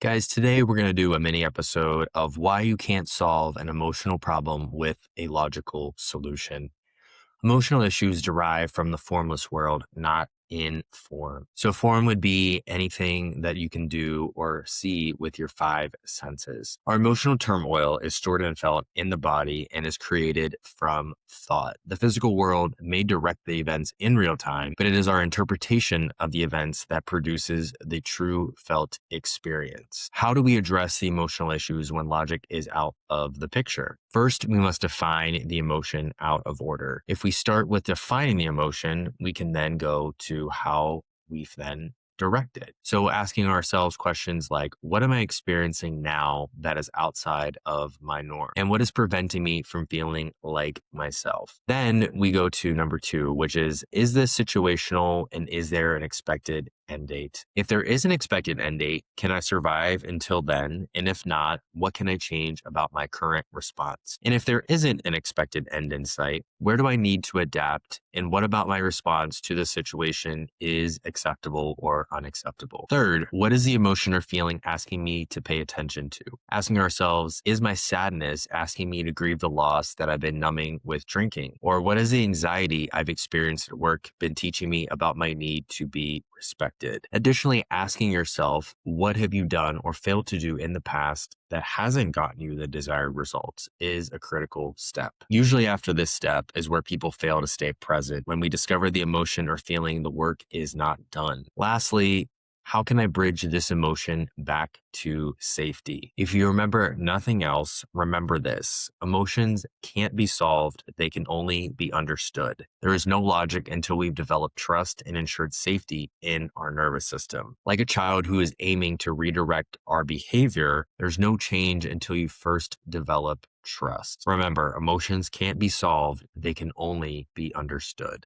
Guys, today we're going to do a mini episode of why you can't solve an emotional problem with a logical solution. Emotional issues derive from the formless world, not in form. So, form would be anything that you can do or see with your five senses. Our emotional turmoil is stored and felt in the body and is created from thought. The physical world may direct the events in real time, but it is our interpretation of the events that produces the true felt experience. How do we address the emotional issues when logic is out of the picture? First, we must define the emotion out of order. If we start with defining the emotion, we can then go to how we then direct it. So asking ourselves questions like, what am I experiencing now that is outside of my norm? And what is preventing me from feeling like myself? Then we go to number two, which is this situational and is there an expected end date? If there is an expected end date, can I survive until then? And if not, what can I change about my current response? And if there isn't an expected end in sight, where do I need to adapt? And what about my response to the situation is acceptable or unacceptable? Third, what is the emotion or feeling asking me to pay attention to? Asking ourselves, is my sadness asking me to grieve the loss that I've been numbing with drinking? Or what is the anxiety I've experienced at work been teaching me about my need to be respected? Additionally, asking yourself, what have you done or failed to do in the past that hasn't gotten you the desired results is a critical step. Usually after this step is where people fail to stay present when we discover the emotion or feeling the work is not done. Lastly, how can I bridge this emotion back to safety? If you remember nothing else, remember this. Emotions can't be solved. They can only be understood. There is no logic until we've developed trust and ensured safety in our nervous system. Like a child who is aiming to redirect our behavior, there's no change until you first develop trust. Remember, emotions can't be solved. They can only be understood.